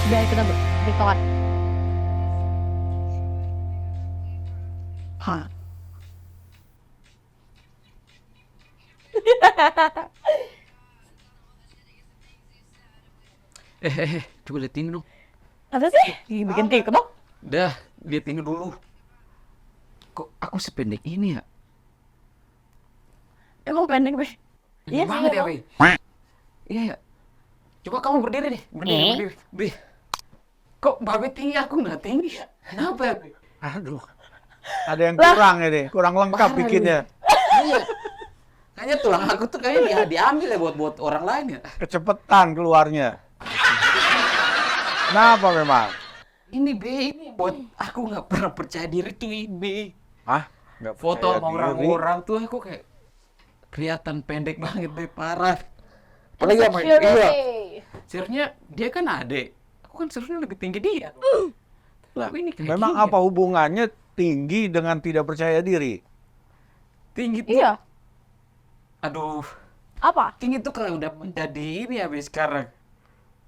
Biar kita tiktokan. Hah. Coba lihat ini dong. Apa sih? Bikin tiktok? Dah, lihat ini dulu. Kok aku sependek ini ya? Emang pendek, Be? Iya sih, banget ya, emang. Be. Iya ya. Coba kamu berdiri deh, berdiri. Be. Kok Babe tinggi, aku nggak tinggi ya? Kenapa ya, Be? Aduh. Ada yang kurang ini, kurang lengkap Parah, bikinnya. Iya. Kayaknya tulang aku tuh kayaknya diambil ya buat orang lain ya. Kecepetan keluarnya. Kenapa memang? Ini Be, ini buat aku nggak pernah percaya diri tuh ini. Hah? Nggak Foto percaya sama diri? orang-orang tuh aku kayak kelihatan pendek banget Be, parah. Apalagi sama Insecurity. iya. Seharusnya dia kan adek. Aku kan seharusnya lebih tinggi dia. Lah, Tapi ini kayak memang gini apa hubungannya tinggi dengan tidak percaya diri? Tinggi tuh. Iya. Aduh, Apa? tinggi tuh kayak udah menjadi ini ya Be sekarang.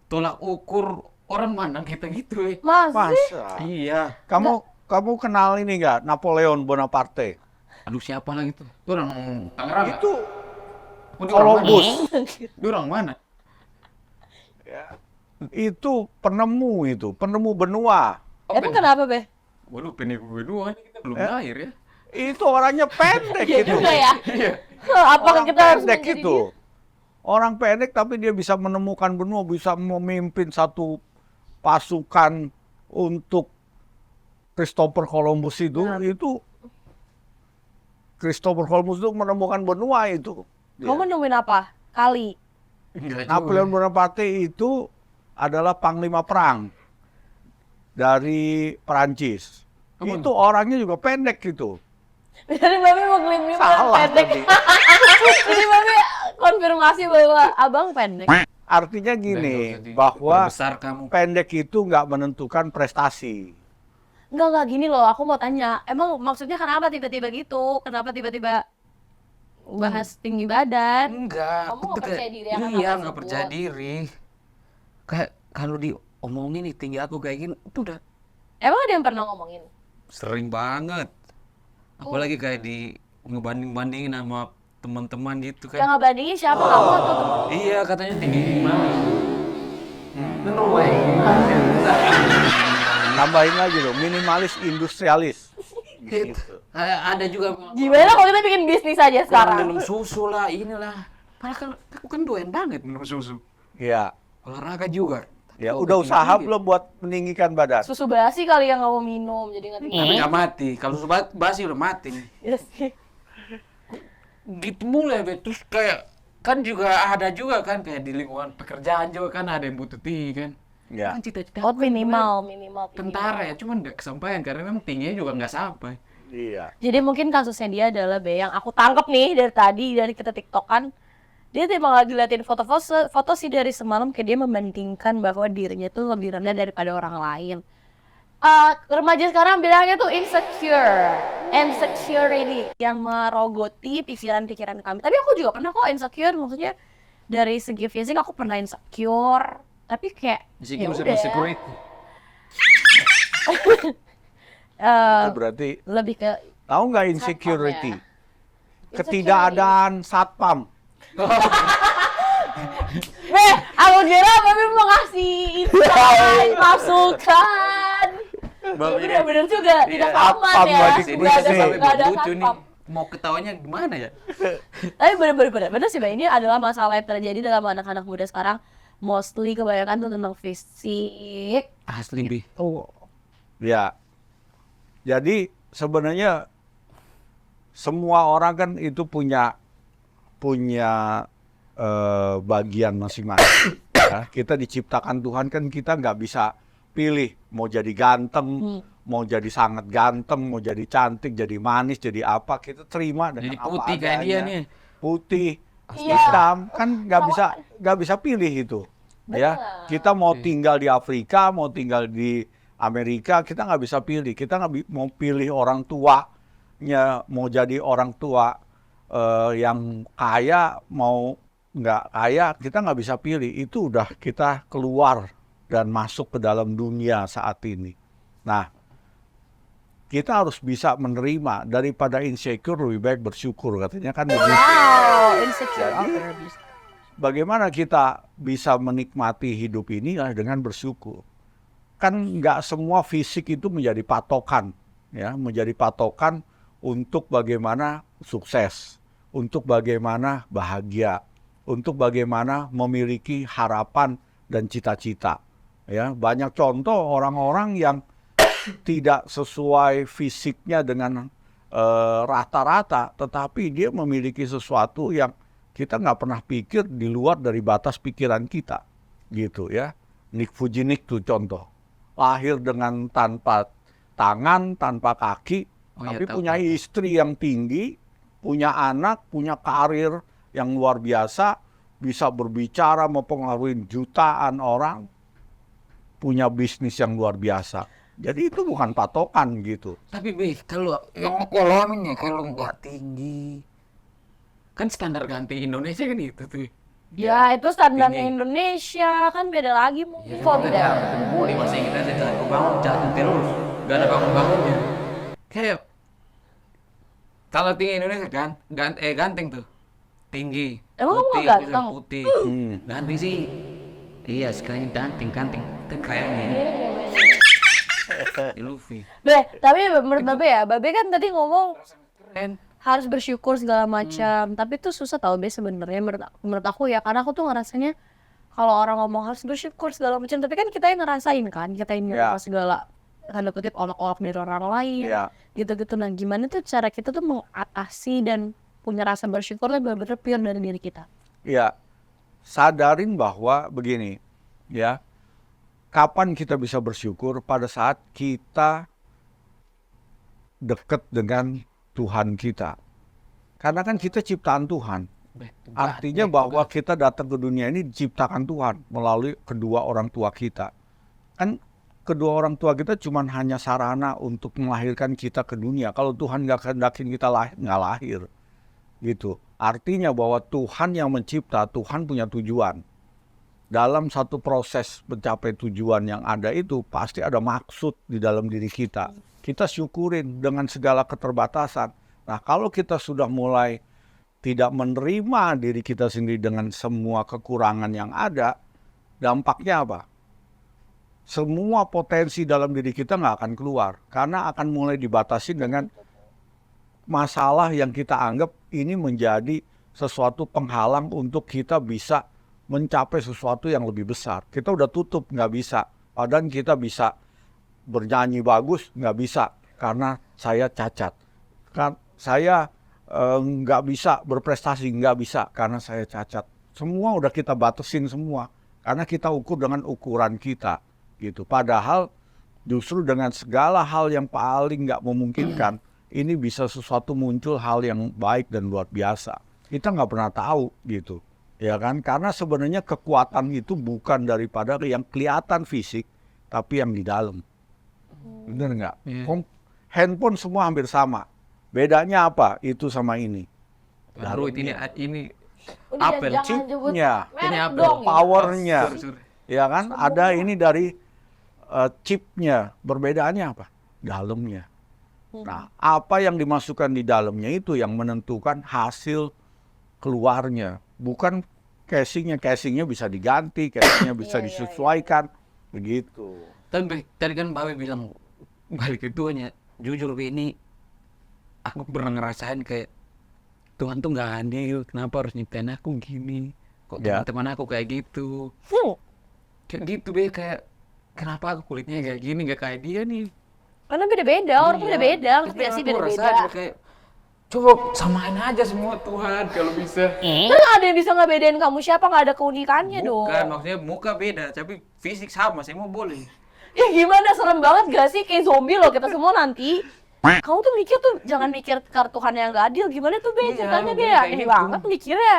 Tolak ukur orang mandang kita gitu Masa sih? Masa? Iya. Kamu kenal ini nggak? Napoleon Bonaparte. Aduh siapa lagi tuh? Itu orang Tangerang. Itu Oh, dia orang mana? Columbus. Dia orang mana? Itu penemu benua. Emang kenapa, Be? Waduh, pendek-pendek ini kita belum lahir ya. Itu orangnya pendek Iya itu. juga ya. Iya. Apakah Orang kita harus pendek menjadi itu. Orang pendek tapi dia bisa menemukan benua, bisa memimpin satu pasukan untuk Christopher Columbus itu. Nah. Itu Christopher Columbus itu menemukan benua itu. dia? Kamu nemuin apa? Kali. Enggak juga. Napoleon Bonaparte itu adalah panglima perang dari Perancis. Kamu- Itu orangnya juga pendek gitu. Jadi Mami mau klaim Salah pendek. tadi. Jadi Mami konfirmasi bahwa abang pendek. Artinya Udah, gini, nggak usah bahwa besar kamu. pendek itu nggak menentukan prestasi. Enggak gini loh, aku mau tanya. Emang maksudnya kenapa tiba-tiba gitu? Kenapa tiba-tiba bahas tinggi badan? Enggak. Kamu aku nggak tuh percaya kayak- diri akan hal Iya, nggak tersebut? percaya diri. Kayak kalau diomongin nih tinggi aku kayak gini, itu udah Emang ada yang pernah ngomongin? sering banget. Apalagi kayak di ngebanding-bandingin sama teman-teman gitu Yang kan. ngebandingin siapa kamu atau temen? Iya, katanya tinggi gimana. Tambahin lagi loh, minimalis industrialis. Gitu. Ada juga Gimana kalau kita bikin bisnis aja kurang sekarang? minum susu lah, inilah. Padahal kan aku kan doyan banget minum susu. Ya, Olahraga juga. ya Tapi udah kalau usaha tinggi-tinggi, belum buat meninggikan badan. Susu basi kali yang kamu minum, jadi nggak tinggi. Tapi nggak mati. Kalau susu basi udah mati nih. Iya sih. Gitu mulai, Bet. Terus kayak kan juga ada juga kan kayak di lingkungan pekerjaan juga kan ada yang butuh tinggi kan. Ya, Kan cita-cita Oh aku kan minimal. sebenarnya tentara ya, cuman nggak kesampaian karena memang tingginya juga nggak sampai. iya. Jadi mungkin kasusnya dia adalah Be yang aku tangkap nih dari tadi dari kita tiktokan. Dia emang lagi liatin foto sih dari semalam kayak dia membandingkan bahwa dirinya tuh lebih rendah daripada orang lain. Remaja sekarang bilangnya tuh insecurity yang merogoti pikiran-pikiran kami. Tapi aku juga pernah kok insecure, maksudnya dari segi fisik aku pernah insecure. Tapi kayak ya udah. Itu berarti Lebih ke tahu nggak insecurity? Ketidakadaan satpam. aku kira Mami mau ngasih insight, masukan. Bener-bener juga, tidak aman satpam ya. lagi Ini Nggak ada, nih. nggak ada lucu nih. satpam. Mau ketawanya gimana ya? Tapi bener sih, Mbak, ini adalah masalah yang terjadi dalam anak-anak muda sekarang. Mostly kebanyakan tuh tentang fisik. Asli, Bi. Oh, ya. Jadi sebenarnya semua orang kan itu punya bagian masing-masing. Ya, kita diciptakan Tuhan kan kita nggak bisa pilih mau jadi ganteng, mau jadi sangat ganteng, mau jadi cantik, jadi manis, jadi apa kita terima dengan Jadi apa putih kayak dia adanya. nih. Putih, Iya. hitam kan nggak bisa pilih itu. Ya, kita mau tinggal di Afrika, mau tinggal di Amerika, kita nggak bisa pilih. Kita nggak mau pilih orang tuanya, mau jadi orang tua yang kaya, mau nggak kaya, kita nggak bisa pilih. Itu udah kita keluar dan masuk ke dalam dunia saat ini. Nah, kita harus bisa menerima daripada insecure lebih baik bersyukur katanya kan begitu. Wow, insecure. Jadi, bagaimana kita bisa menikmati hidup ini dengan bersyukur. Kan nggak semua fisik itu menjadi patokan, ya, menjadi patokan untuk bagaimana sukses, untuk bagaimana bahagia, untuk bagaimana memiliki harapan dan cita-cita. Ya, banyak contoh orang-orang yang tidak sesuai fisiknya dengan rata-rata, tetapi dia memiliki sesuatu yang kita nggak pernah pikir di luar dari batas pikiran kita, gitu ya. Nick Vujicic tuh contoh, lahir dengan tanpa tangan, tanpa kaki, tapi punya istri yang tinggi, punya anak, punya karir yang luar biasa, bisa berbicara mempengaruhi jutaan orang, punya bisnis yang luar biasa. Jadi itu bukan patokan gitu. Tapi kalau yang aku alamin ya, kalau nggak tinggi, kan standar ganti Indonesia kan itu tuh. Ya, itu standarnya Tinggi. Indonesia, kan beda lagi mungkin. Ya, Kok beda? Boleh bahasa Inggris aja, bangun jatuh terus, gak ada bangun-bangunnya. Kayak kalau tinggi Indonesia kan, ganteng tuh, tinggi. Emang kamu putih, nggak ganteng? Putih, ganteng sih. Iya sekarang ganteng, tapi kayaknya Luffy. Tapi menurut Babe ya, Babe kan tadi ngomong Keren. harus bersyukur segala macam, tapi itu susah tau Be sebenarnya menurut aku ya, karena aku tuh ngerasanya kalau orang ngomong harus bersyukur segala macam, tapi kan kita yang ngerasain kan, kita yang Ya. nerima segala tanda kutip olok-olok dari orang lain, Ya. gitu-gitu. Nah, gimana tuh cara kita tuh mengatasi dan punya rasa bersyukur yang benar-benar pure dari diri kita? Ya, sadarin bahwa begini, ya, kapan kita bisa bersyukur pada saat kita dekat dengan Tuhan kita. Karena kan kita ciptaan Tuhan. Artinya bahwa kita datang ke dunia ini diciptakan Tuhan melalui kedua orang tua kita. Kan kedua orang tua kita cuma hanya sarana untuk melahirkan kita ke dunia. Kalau Tuhan nggak kehendakin kita lahir, nggak lahir. Gitu. Artinya bahwa Tuhan yang mencipta, Tuhan punya tujuan. Dalam satu proses mencapai tujuan yang ada itu, pasti ada maksud di dalam diri kita. Kita syukurin dengan segala keterbatasan. Nah, kalau kita sudah mulai tidak menerima diri kita sendiri dengan semua kekurangan yang ada, dampaknya apa? Semua potensi dalam diri kita nggak akan keluar. Karena akan mulai dibatasi dengan masalah yang kita anggap ini menjadi sesuatu penghalang untuk kita bisa mencapai sesuatu yang lebih besar. Kita udah tutup, nggak bisa. Padahal kita bisa bernyanyi bagus, nggak bisa. Karena saya cacat. Kan saya nggak bisa berprestasi, nggak bisa. Karena saya cacat. Semua udah kita batasin semua. Karena kita ukur dengan ukuran kita. Gitu. Padahal justru dengan segala hal yang paling nggak memungkinkan, ini bisa sesuatu muncul hal yang baik dan luar biasa. Kita nggak pernah tahu gitu, ya kan? Karena sebenarnya kekuatan itu bukan daripada yang kelihatan fisik, tapi yang di dalam. Bener nggak? Iya. Handphone semua hampir sama. Bedanya apa? Itu sama ini. Baru ini Udah, Apple jangan chipnya, nyebut ini merek Apple. dong, ya. Powernya, Sorry. ya kan? Ada ini dari chipnya. Berbedaannya apa? Dalamnya. Nah, apa yang dimasukkan di dalamnya itu yang menentukan hasil keluarnya. Bukan casingnya. Casingnya bisa diganti, casingnya bisa disesuaikan. Begitu. Tapi tadi kan Babe bilang balik ke tuanya, jujur ini aku pernah ngerasain kayak Tuhan tuh nggak adil, kenapa harus nyiptain aku gini? Kok Ya. teman-teman aku kayak gitu? Kayak gitu Be, kayak kenapa aku kulitnya kayak gini, nggak kayak dia nih? Karena beda-beda, orang tuh beda-beda, ngerti gak sih, beda-beda. Kayak coba samain aja semua Tuhan kalau bisa. Kan nggak ada yang bisa ngebedain kamu siapa, nggak ada keunikannya dong. Bukan, maksudnya muka beda, tapi fisik sama, saya mau boleh. Ya gimana, serem banget gak sih, kayak zombie loh kita semua nanti. Kamu tuh mikir tuh, jangan mikir Tuhan yang gak adil, gimana tuh Be, Iya, ceritanya Be kayak ya, ini gitu. banget mikirnya.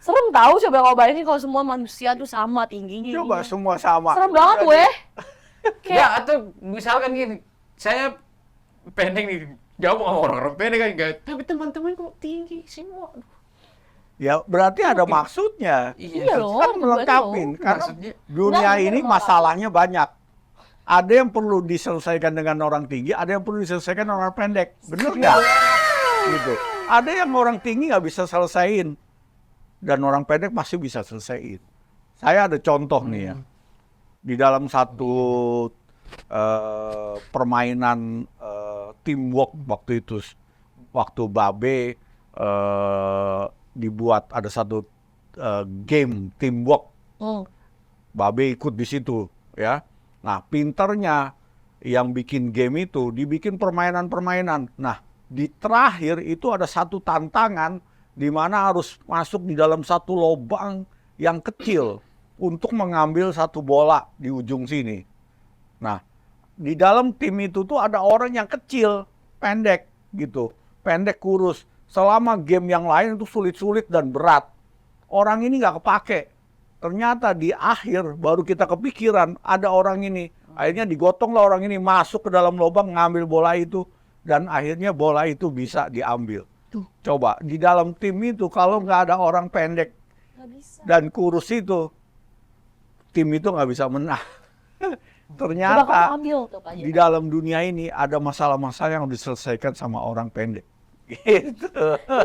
Serem tahu, coba kau bayangin kalau semua manusia tuh sama tingginya. Coba semua sama. Serem banget weh. Ya, atau misalkan gini, saya pendek nih, jauh sama orang-orang pendek kan enggak, tapi teman-teman kok tinggi semua. Aduh. Ya berarti ada maksudnya. Iya loh, Kan melengkapi. betul. Karena Maksudnya, dunia Nggak, ini bener, masalahnya banyak. Ada yang perlu diselesaikan dengan orang tinggi, ada yang perlu diselesaikan dengan orang pendek. Bener nggak? Gitu. Ada yang orang tinggi nggak bisa selesaiin, dan orang pendek masih bisa selesaiin. Saya ada contoh nih ya. Di dalam satu permainan teamwork waktu itu, waktu Babe dibuat ada satu game teamwork, Babe ikut di situ ya. Nah, pinternya yang bikin game itu dibikin permainan-permainan. Nah, di terakhir itu ada satu tantangan di mana harus masuk di dalam satu lubang yang kecil untuk mengambil satu bola di ujung sini. Nah, di dalam tim itu tuh ada orang yang kecil, pendek gitu, pendek kurus. Selama game yang lain itu sulit-sulit dan berat. Orang ini nggak kepake. Ternyata di akhir baru kita kepikiran ada orang ini. Akhirnya digotonglah orang ini masuk ke dalam lubang ngambil bola itu. Dan akhirnya bola itu bisa diambil. Coba di dalam tim itu kalau nggak ada orang pendek dan kurus itu, tim itu nggak bisa menang. Ternyata di dalam dunia ini ada masalah-masalah yang diselesaikan sama orang pendek. Gitu.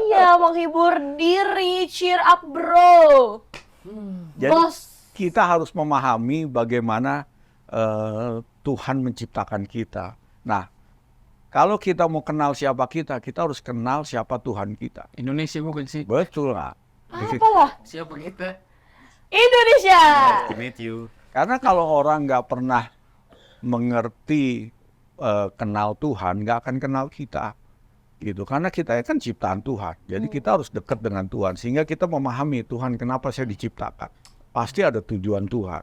Iya, menghibur diri, cheer up bro. Jadi Bos. kita harus memahami bagaimana Tuhan menciptakan kita. Nah, kalau kita mau kenal siapa kita harus kenal siapa Tuhan kita. Indonesia bukan sih? Betul nggak? Apalah? Siapa kita? Indonesia. To meet you. Karena kalau orang nggak pernah mengerti kenal Tuhan, nggak akan kenal kita. Gitu. Karena kita kan ciptaan Tuhan. Jadi kita harus dekat dengan Tuhan. Sehingga kita memahami Tuhan kenapa saya diciptakan. Pasti ada tujuan Tuhan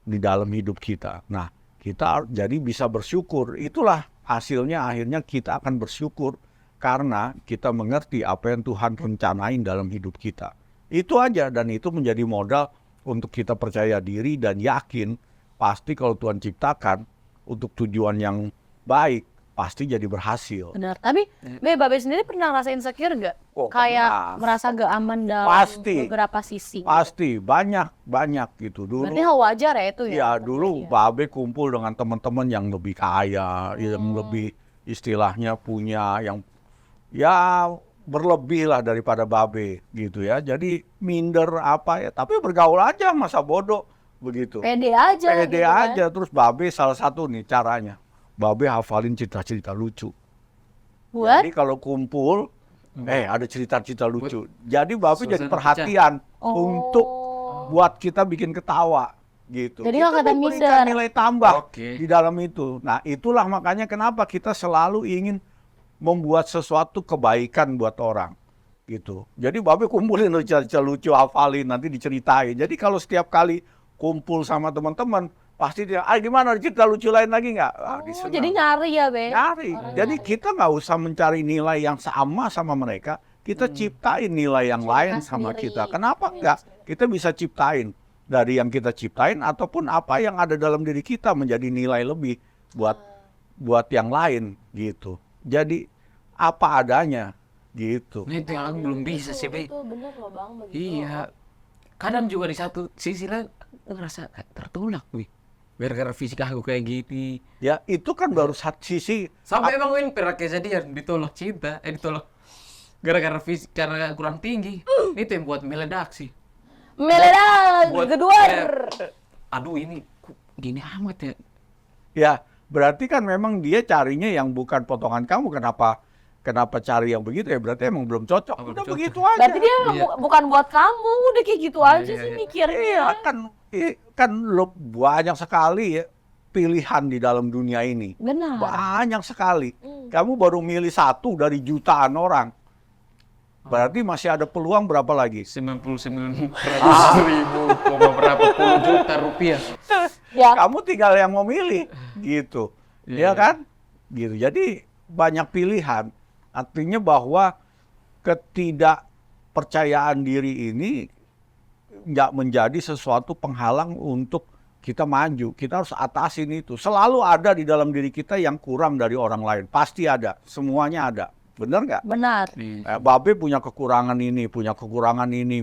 di dalam hidup kita. Nah, kita jadi bisa bersyukur. Itulah hasilnya, akhirnya kita akan bersyukur. Karena kita mengerti apa yang Tuhan rencanain dalam hidup kita. Itu aja, dan itu menjadi modal untuk kita percaya diri dan yakin pasti kalau Tuhan ciptakan untuk tujuan yang baik, pasti jadi berhasil. Benar, tapi Babe sendiri pernah ngerasain insecure nggak? Oh, Kayak pernah. merasa nggak aman dalam Pasti. beberapa sisi. Pasti, banyak gitu. Dulu, Berarti hal wajar ya itu ya? ya dulu Babe kumpul dengan teman-teman yang lebih kaya, yang lebih istilahnya punya, yang ya berlebih lah daripada Babe gitu ya. Jadi minder apa ya, tapi bergaul aja, masa bodoh begitu. Pede aja. Pede gitu kan. aja, terus Babe salah satu nih caranya. Babe hafalin cerita-cerita lucu. Buat? Jadi kalau kumpul, ada cerita-cerita lucu. Jadi Babe jadi Suasana perhatian Oh. untuk buat kita bikin ketawa gitu. Jadi Kita nggak kelihatan memberikan minder. nilai tambah Oke. di dalam itu. Nah, itulah makanya kenapa kita selalu ingin membuat sesuatu kebaikan buat orang gitu. Jadi Babe kumpulin cerita lucu, hafalin, nanti diceritain. Jadi kalau setiap kali kumpul sama teman-teman, pasti dia, gimana cerita lucu lain lagi nggak? Oh, Disenang. jadi nyari ya, Be? Nyari. Jadi kita nggak usah mencari nilai yang sama mereka. Kita ciptain nilai yang lain sama sendiri. kita. Kenapa enggak? Kita bisa ciptain dari yang kita ciptain ataupun apa yang ada dalam diri kita menjadi nilai lebih buat yang lain gitu. Jadi apa adanya gitu. Nah itu yang aku belum bisa sih, Be. Itu bener loh, Bang. Begitu. Iya. Kadang juga di satu sisi lain aku ngerasa kayak tertolak, wih. Gara-gara fisik aku kayak gini. Ya itu kan baru satu sisi. Sampai emang Win pernah kejadian ditolak cinta, ditolak gara-gara fisik karena kurang tinggi. Itu yang buat meledak sih. Meledak, Buat- kedua. Aduh ini kok gini amat ya. Ya berarti kan memang dia carinya yang bukan potongan kamu. Kenapa cari yang begitu ya? Berarti emang belum cocok. Belum Udah cocok. begitu aja. Berarti dia Iya. bukan buat kamu, udah kayak gitu aja iya, sih iya. mikirnya. Iya kan lo banyak sekali ya pilihan di dalam dunia ini. Benar. Banyak sekali. Kamu baru milih satu dari jutaan orang. Berarti masih ada peluang berapa lagi? 99.000 berapa puluh juta rupiah. Ya, Kamu tinggal yang mau milih gitu. Iya, Ya kan? Gitu. Jadi banyak pilihan. Artinya bahwa ketidakpercayaan diri ini nggak menjadi sesuatu penghalang untuk kita maju. Kita harus atasin itu. Selalu ada di dalam diri kita yang kurang dari orang lain. Pasti ada. Semuanya ada. bener nggak? Benar. Babe punya kekurangan ini,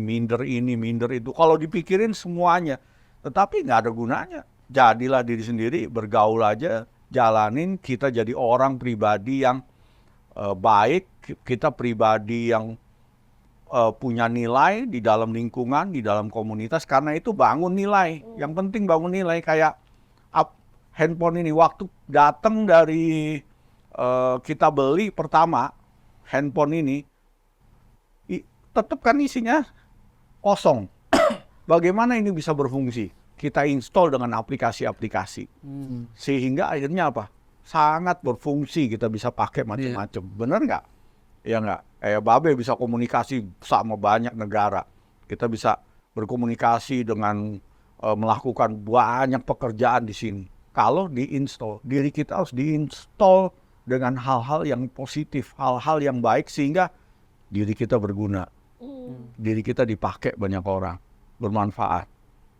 minder itu. Kalau dipikirin semuanya, tetapi nggak ada gunanya. Jadilah diri sendiri, bergaul aja, jalanin. Kita jadi orang pribadi yang baik, kita pribadi yang punya nilai di dalam lingkungan, di dalam komunitas. Karena itu bangun nilai. Yang penting bangun nilai. Kayak handphone ini, waktu datang dari kita beli pertama handphone ini, tetap kan isinya kosong. Bagaimana ini bisa berfungsi? Kita install dengan aplikasi-aplikasi. Sehingga akhirnya apa? Sangat berfungsi, kita bisa pakai macam-macam. Bener nggak? Ya nggak? Babe bisa komunikasi sama banyak negara. Kita bisa berkomunikasi dengan melakukan banyak pekerjaan di sini. Kalau diinstal, diri kita harus diinstal dengan hal-hal yang positif, hal-hal yang baik, sehingga diri kita berguna. Diri kita dipakai banyak orang, bermanfaat.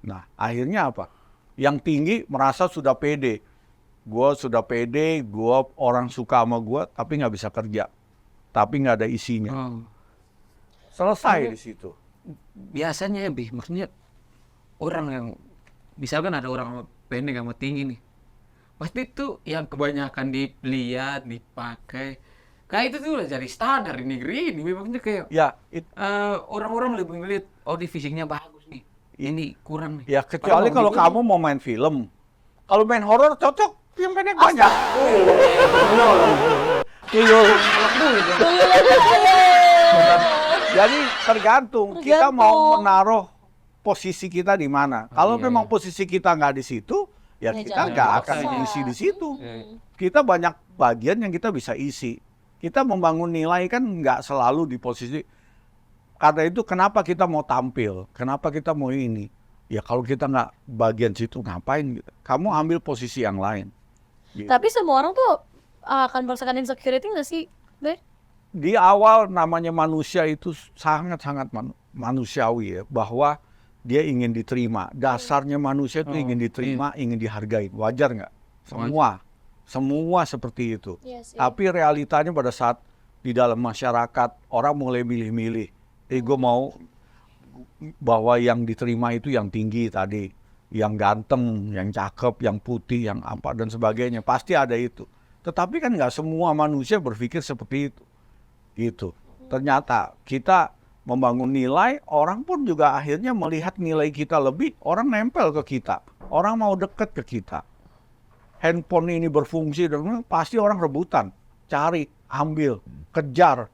Nah, akhirnya apa? Yang tinggi merasa sudah pede. Gue sudah pede, orang suka sama gue, tapi nggak bisa kerja. Tapi nggak ada isinya. Selesai di situ. Biasanya maksudnya orang yang, misalkan ada orang pendek sama tinggi nih, pasti itu yang kebanyakan dilihat, dipakai. Kayak itu tuh udah jadi standar di negeri ini. Memangnya kayak Ya, orang-orang lebih ngeliat, oh di fisiknya bagus nih, ini kurang nih. ya kecuali kalau kamu mau main film. Kalau main horor cocok, yang pendek banyak. Tuyul. Jadi tergantung kita mau menaruh posisi kita di mana. Kalau memang posisi kita nggak di situ, ya kita nggak akan isi di situ. Kita banyak bagian yang kita bisa isi. Kita membangun nilai kan nggak selalu di posisi. Karena itu kenapa kita mau tampil, kenapa kita mau ini. Ya kalau kita nggak bagian situ ngapain gitu. Kamu ambil posisi yang lain. Gitu. Tapi semua orang tuh akan merasakan insecurity nggak sih, Be? Di awal namanya manusia itu sangat-sangat manusiawi ya, bahwa dia ingin diterima. Dasarnya manusia itu ingin diterima, ingin dihargai. Wajar nggak? Semua seperti itu. Yes, Tapi realitanya pada saat di dalam masyarakat orang mulai milih-milih. Gue mau bahwa yang diterima itu yang tinggi tadi, yang ganteng, yang cakep, yang putih, yang apa dan sebagainya. Pasti ada itu. Tetapi kan nggak semua manusia berpikir seperti itu. Gitu. Ternyata kita membangun nilai, orang pun juga akhirnya melihat nilai kita lebih, orang nempel ke kita, orang mau deket ke kita. Handphone ini berfungsi, dan pasti orang rebutan, cari, ambil, kejar,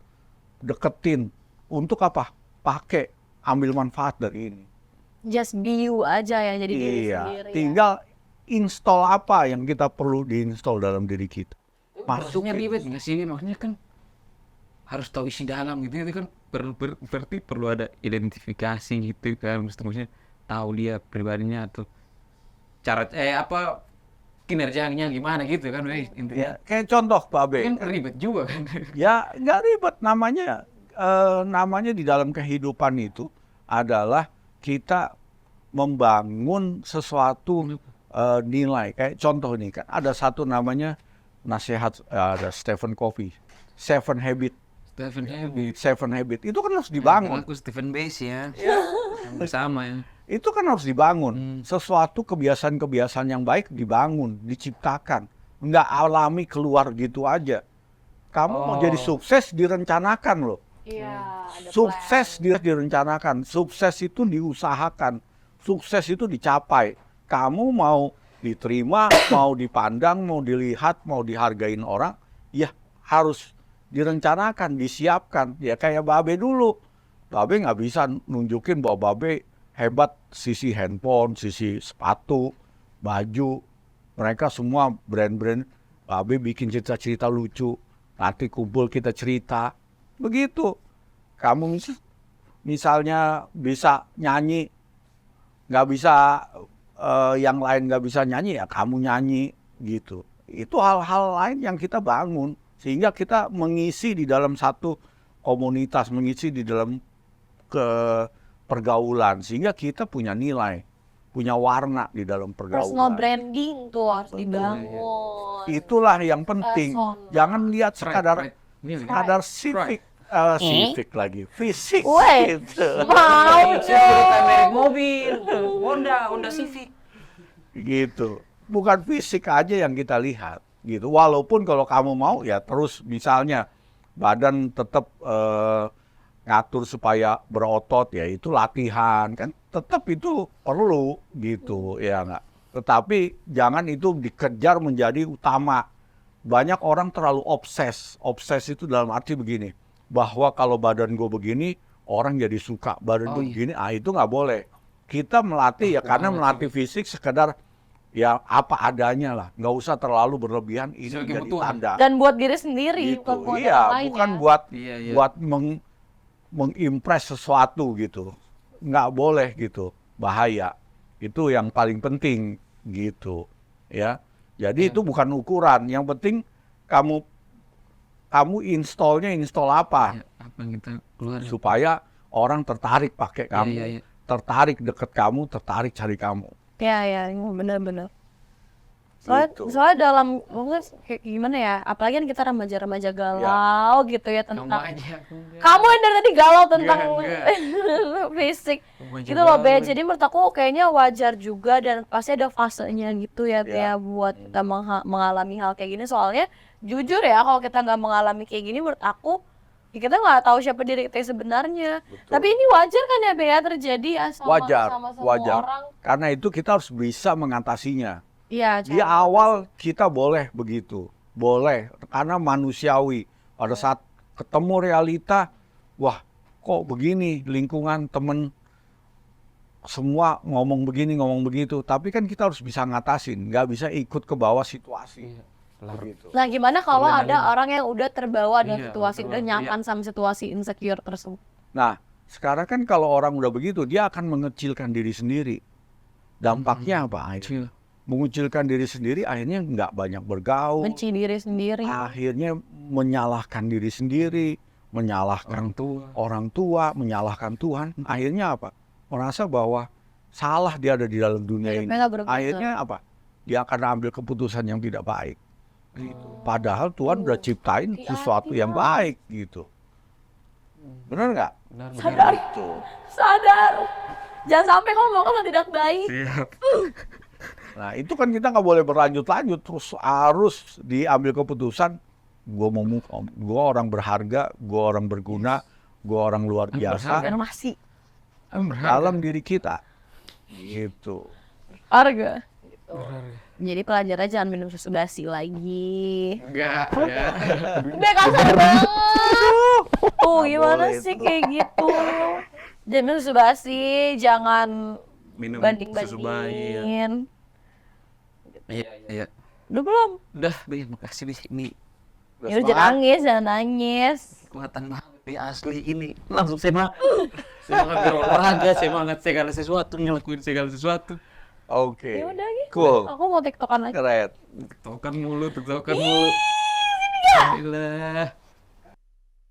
deketin. Untuk apa? Pakai, ambil manfaat dari ini. Just be you aja ya, jadi diri sendiri. Tinggal install apa yang kita perlu diinstal dalam diri kita. Maksudnya ribet nggak sih? Maksudnya kan harus tahu isi dalam gitu, itu kan berarti perlu ada identifikasi gitu kan, maksudnya tahu dia pribadinya atau cara kinerjanya gimana gitu kan, intinya. Ya, kayak contoh Pak Abe. Kan ribet juga kan. Ya nggak ribet, namanya di dalam kehidupan itu adalah kita membangun sesuatu nilai. Kayak contoh nih kan ada satu namanya nasihat ada Stephen Covey, Seven Habit itu kan harus dibangun. Aku Stephen Base ya. Yang bersama ya. Itu kan harus dibangun. Sesuatu kebiasaan-kebiasaan yang baik dibangun, diciptakan. Nggak alami keluar gitu aja. Kamu mau jadi sukses direncanakan loh. Iya, Sukses direncanakan. Sukses itu diusahakan. Sukses itu dicapai. Kamu mau diterima, mau dipandang, mau dilihat, mau dihargain orang, ya harus direncanakan, disiapkan. Ya kayak Babe dulu. Babe nggak bisa nunjukin bahwa Babe hebat sisi handphone, sisi sepatu, baju. Mereka semua brand-brand. Babe bikin cerita-cerita lucu. Nanti kumpul kita cerita. Begitu. Kamu misalnya bisa nyanyi, nggak bisa yang lain nggak bisa nyanyi, ya kamu nyanyi gitu. Itu hal-hal lain yang kita bangun. Sehingga kita mengisi di dalam satu komunitas, mengisi di dalam pergaulan. Sehingga kita punya nilai, punya warna di dalam pergaulan. Personal branding tuh harus dibangun. Itulah yang penting. Jangan lihat sekadar Sekadar civic, civic lagi, fisik Woi, gitu. mau Cerita merek dong. mobil, Honda Civic. Gitu. Bukan fisik aja yang kita lihat gitu. Walaupun kalau kamu mau ya terus misalnya badan tetap ngatur supaya berotot ya itu latihan kan tetap itu perlu gitu ya enggak. Tetapi jangan itu dikejar menjadi utama. Banyak orang terlalu obses. Obses itu dalam arti begini, bahwa kalau badan gue begini orang jadi suka, badan gue begini, itu nggak boleh. Kita melatih ya karena melatih fisik sekedar ya apa adanya lah, nggak usah terlalu berlebihan ini Sebagai jadi kebutuhan. tanda. Dan buat diri sendiri, Gitu. bukan buat Iya, orang lain bukan ya. buat Iya. buat mengimpress sesuatu gitu. Nggak boleh gitu, bahaya. Itu yang paling penting gitu, ya. Jadi itu bukan ukuran. Yang penting kamu install apa Ya, apa yang kita keluar? supaya orang tertarik pakai kamu, iya. tertarik deket kamu, tertarik cari kamu. Ya, benar-benar. Soalnya, Gitu. soalnya dalam maksudnya kayak gimana ya, apalagi kan kita remaja-remaja galau gitu ya Kamu tentang aja, aku enggak. kamu yang dari tadi galau tentang Enggak. fisik Kamu aja gitu loh Be. galau. Jadi menurut aku kayaknya wajar juga dan pasti ada fasenya gitu ya Be, Ya. ya buat kita mengalami hal kayak gini. Soalnya jujur ya kalau kita nggak mengalami kayak gini menurut aku ya kita nggak tahu siapa diri kita sebenarnya. Betul. Tapi ini wajar kan ya Be ya terjadi ya sama Wajar, sama semua wajar. orang. Karena itu kita harus bisa mengatasinya. Iya, Di awal kita boleh begitu, boleh karena manusiawi. Pada saat ketemu realita, wah kok begini lingkungan temen semua ngomong begini ngomong begitu. Tapi kan kita harus bisa ngatasin, nggak bisa ikut ke bawah situasi. Iya. Begitu. Nah, gimana kalau Terkendali. ada orang yang udah terbawa dengan Iya, situasi, udah betul. nyaman sama situasi insecure tersebut? Nah sekarang kan kalau orang udah begitu, dia akan mengecilkan diri sendiri. Dampaknya apa? Kecil. Mengucilkan diri sendiri, akhirnya nggak banyak bergaul. Benci diri sendiri. Akhirnya menyalahkan diri sendiri, menyalahkan orang tua, menyalahkan Tuhan. Akhirnya apa? Merasa bahwa salah dia ada di dalam dunia ini. Hidupnya nggak berguna. Akhirnya apa? Dia akan ambil keputusan yang tidak baik. Gitu. Padahal Tuhan udah ciptain sesuatu yang baik gitu. Benar nggak? Benar. Sadar, Gitu. sadar. Jangan sampai kamu melakukan hal tidak baik. Siap. Nah itu kan kita nggak boleh berlanjut-lanjut, terus harus diambil keputusan. Gue orang berharga, gue orang berguna, gue orang luar biasa Dan masih dalam diri kita. Gitu. harga. Jadi pelajarannya jangan minum susu basi lagi. Enggak ya. Udah kasar banget. Tuh gimana boleh sih tuh. kayak gitu? Jangan minum susu basi, jangan Minum susu bayi. Ya. banding-bandingin. Iya. Udah belum? Udah, Be, makasih Be. Ini Ya udah jangan nangis, jangan nangis. kekuatan banget Be, asli ini. Langsung semangat. Semangat berolahraga, semangat segala sesuatu, ngelakuin segala sesuatu. Oke. Ya udah gitu. Cool. Aku mau tiktokan lagi. Keren. Tiktokan mulu. Alhamdulillah.